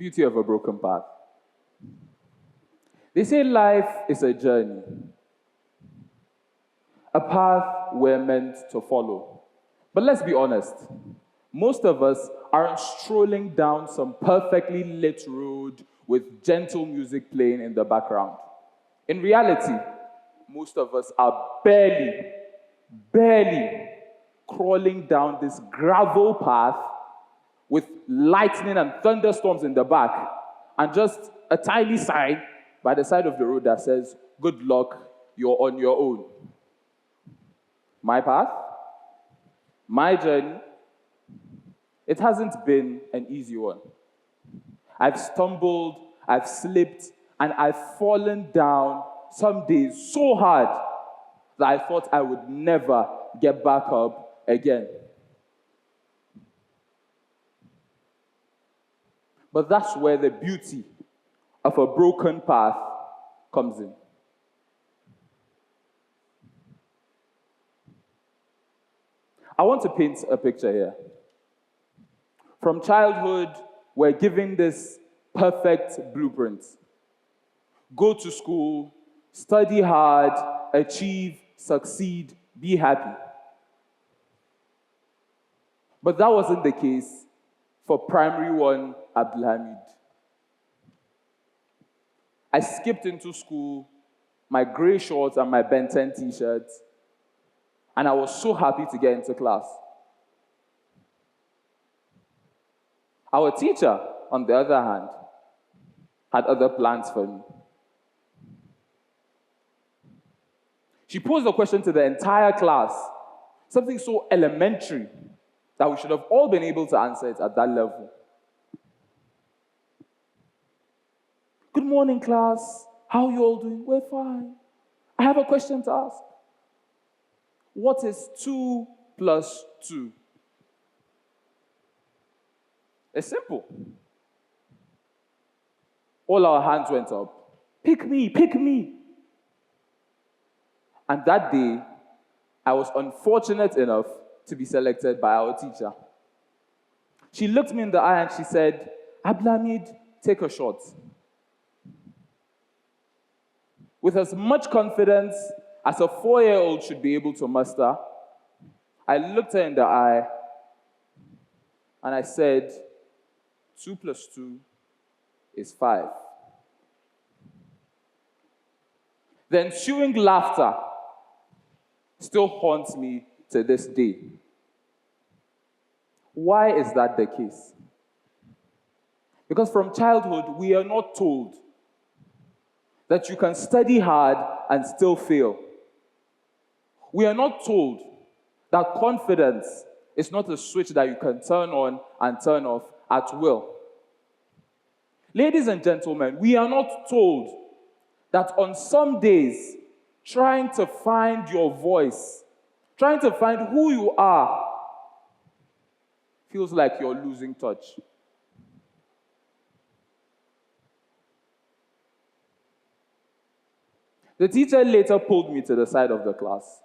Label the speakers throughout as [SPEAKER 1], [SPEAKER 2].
[SPEAKER 1] beauty of a broken path. They say life is a journey, a path we're meant to follow. But let's be honest, most of us aren't strolling down some perfectly lit road with gentle music playing in the background. In reality, most of us are barely crawling down this gravel path with lightning and thunderstorms in the back, and just a tiny sign by the side of the road that says, "Good luck, you're on your own." My path, my journey, it hasn't been an easy one. I've stumbled, I've slipped, and I've fallen down some days so hard that I thought I would never get back up again. But that's where the beauty of a broken path comes in. I want to paint a picture here. From childhood, we're given this perfect blueprint. Go to school, study hard, achieve, succeed, be happy. But that wasn't the case for primary one Abdulhameed. I skipped into school, my gray shorts and my Ben 10 t-shirt, and I was so happy to get into class. Our teacher, on the other hand, had other plans for me. She posed a question to the entire class, something so elementary that we should have all been able to answer it at that level. "Good morning, class. How are you all doing?" "We're fine. I have a question to ask. What is 2 plus 2? It's simple. All our hands went up. Pick me, pick me. And that day, I was unfortunate enough to be selected by our teacher. She looked me in the eye and she said, "Abdulhameed, take a shot." With as much confidence as a 4-year-old should be able to muster, I looked her in the eye and I said, 2 plus 2 is 5. The ensuing laughter still haunts me to this day. Why is that the case? Because from childhood, we are not told that you can study hard and still fail. We are not told that confidence is not a switch that you can turn on and turn off at will. Ladies and gentlemen, we are not told that on some days, trying to find your voice, trying to find who you are, feels like you're losing touch. The teacher later pulled me to the side of the class.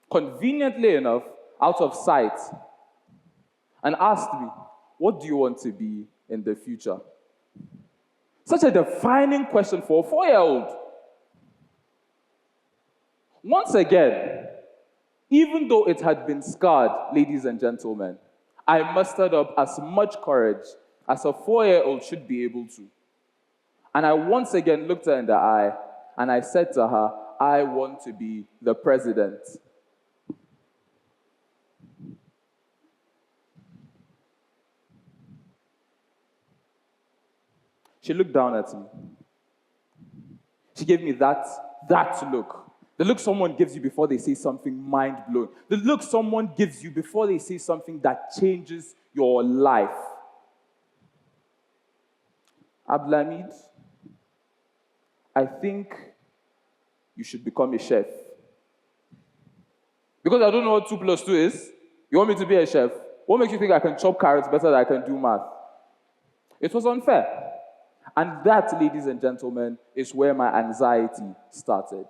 [SPEAKER 1] Conveniently enough, out of sight, and asked me, "What do you want to be in the future?" Such a defining question for a 4-year-old. Once again, even though it had been scarred, ladies and gentlemen, I mustered up as much courage as a 4-year-old should be able to. And I once again looked her in the eye and I said to her, "I want to be the president." She looked down at me. She gave me that look. The look someone gives you before they say something mind-blowing. The look someone gives you before they say something that changes your life. "Abdulhameed, I think you should become a chef." Because I don't know what 2 plus 2 is, you want me to be a chef? What makes you think I can chop carrots better than I can do math? It was unfair. And that, ladies and gentlemen, is where my anxiety started.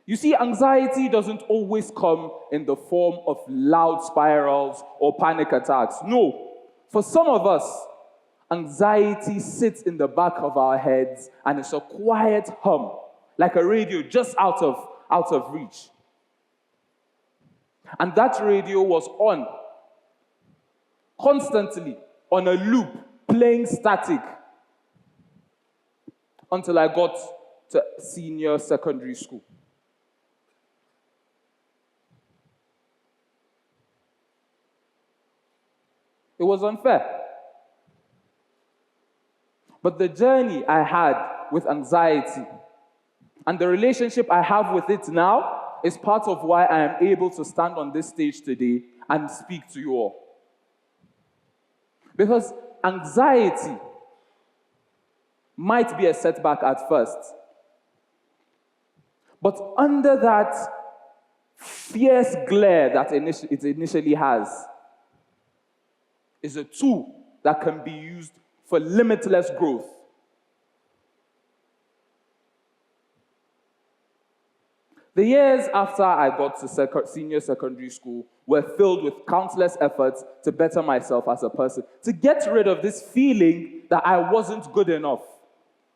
[SPEAKER 1] You see, anxiety doesn't always come in the form of loud spirals or panic attacks. No. For some of us, anxiety sits in the back of our heads and it's a quiet hum, like a radio just out of reach. And that radio was on, constantly, on a loop, playing static, until I got to senior secondary school. It was unfair. But the journey I had with anxiety and the relationship I have with it now is part of why I am able to stand on this stage today and speak to you all. Because anxiety might be a setback at first, but under that fierce glare that it initially has is a tool that can be used for limitless growth. The years after I got to senior secondary school were filled with countless efforts to better myself as a person, to get rid of this feeling that I wasn't good enough,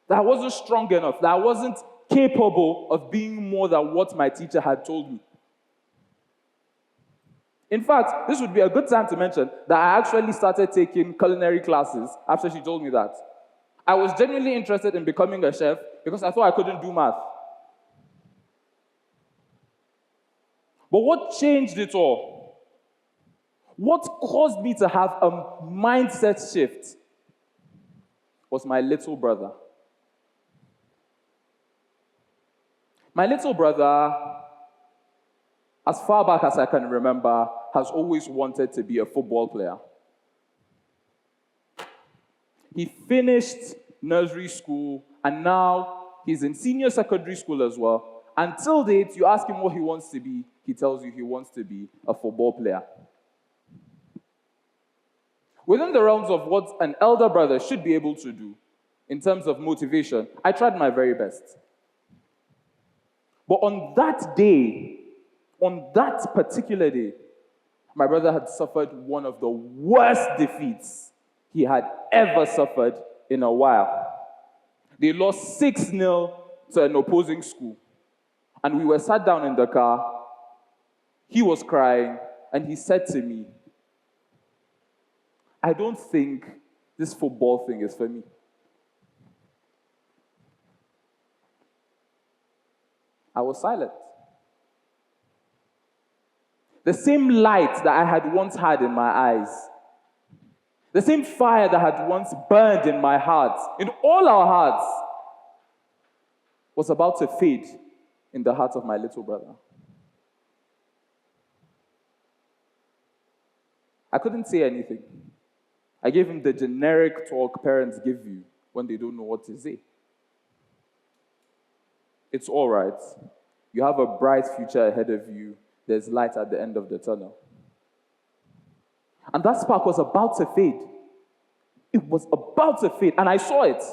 [SPEAKER 1] that I wasn't strong enough, that I wasn't capable of being more than what my teacher had told me. In fact, this would be a good time to mention that I actually started taking culinary classes after she told me that. I was genuinely interested in becoming a chef because I thought I couldn't do math. But what changed it all? What caused me to have a mindset shift was my little brother. My little brother, as far back as I can remember, has always wanted to be a football player. He finished nursery school and now he's in senior secondary school as well. Until date, you ask him what he wants to be, he tells you he wants to be a football player. Within the realms of what an elder brother should be able to do in terms of motivation, I tried my very best. But on that day, on that particular day, my brother had suffered one of the worst defeats he had ever suffered in a while. They lost 6-0 to an opposing school. And we were sat down in the car. He was crying, and he said to me, "I don't think this football thing is for me." I was silent. The same light that I had once had in my eyes, the same fire that had once burned in my heart, in all our hearts, was about to fade in the heart of my little brother. I couldn't say anything. I gave him the generic talk parents give you when they don't know what to say. It's all right. You have a bright future ahead of you. There's light at the end of the tunnel. And that spark was about to fade. It was about to fade, and I saw it.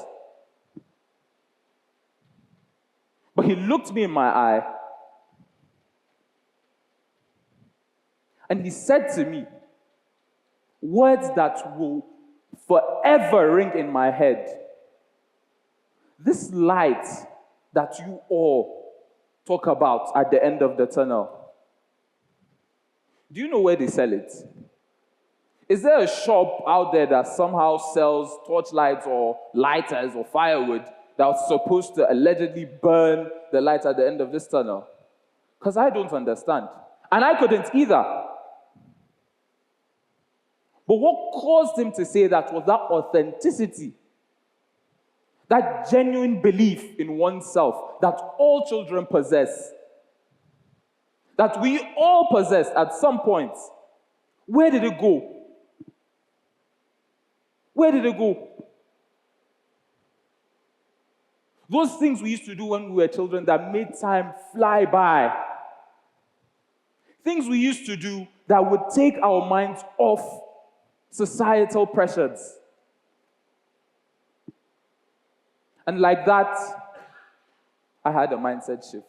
[SPEAKER 1] But he looked me in my eye, and he said to me words that will forever ring in my head. This light that you all talk about at the end of the tunnel, do you know where they sell it? Is there a shop out there that somehow sells torchlights or lighters or firewood that was supposed to allegedly burn the light at the end of this tunnel? Because I don't understand. And I couldn't either. But what caused him to say that was that authenticity, that genuine belief in oneself that all children possess, that we all possess at some point. Where did it go? Where did it go? Those things we used to do when we were children that made time fly by. Things we used to do that would take our minds off societal pressures. And like that, I had a mindset shift.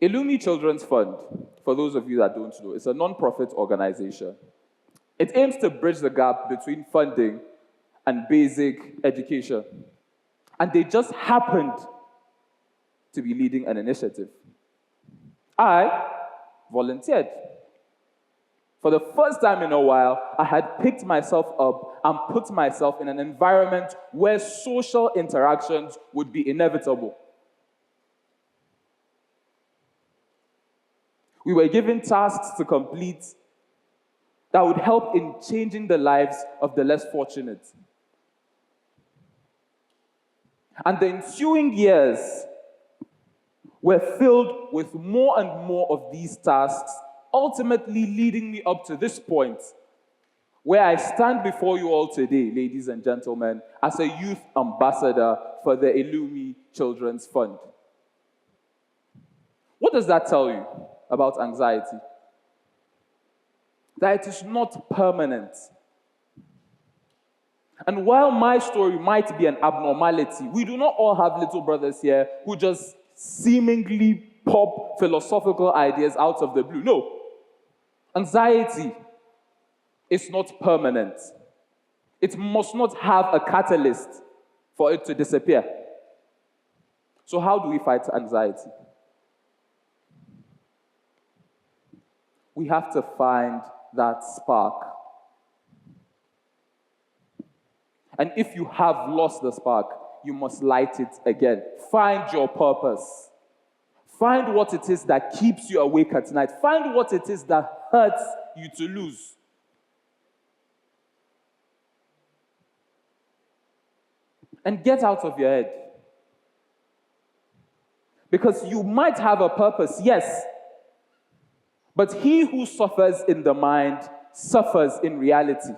[SPEAKER 1] Illumi Children's Fund, for those of you that don't know, is a non-profit organization. It aims to bridge the gap between funding and basic education. And they just happened to be leading an initiative. I volunteered. For the first time in a while, I had picked myself up and put myself in an environment where social interactions would be inevitable. We were given tasks to complete that would help in changing the lives of the less fortunate. And the ensuing years were filled with more and more of these tasks, ultimately leading me up to this point where I stand before you all today, ladies and gentlemen, as a youth ambassador for the Illumi Children's Fund. What does that tell you about anxiety? That it is not permanent. And while my story might be an abnormality, we do not all have little brothers here who just seemingly pop philosophical ideas out of the blue. No. Anxiety is not permanent. It must not have a catalyst for it to disappear. So how do we fight anxiety? We have to find that spark. And if you have lost the spark, you must light it again. Find your purpose. Find what it is that keeps you awake at night. Find what it is that hurts you to lose. And get out of your head. Because you might have a purpose, yes, but he who suffers in the mind suffers in reality.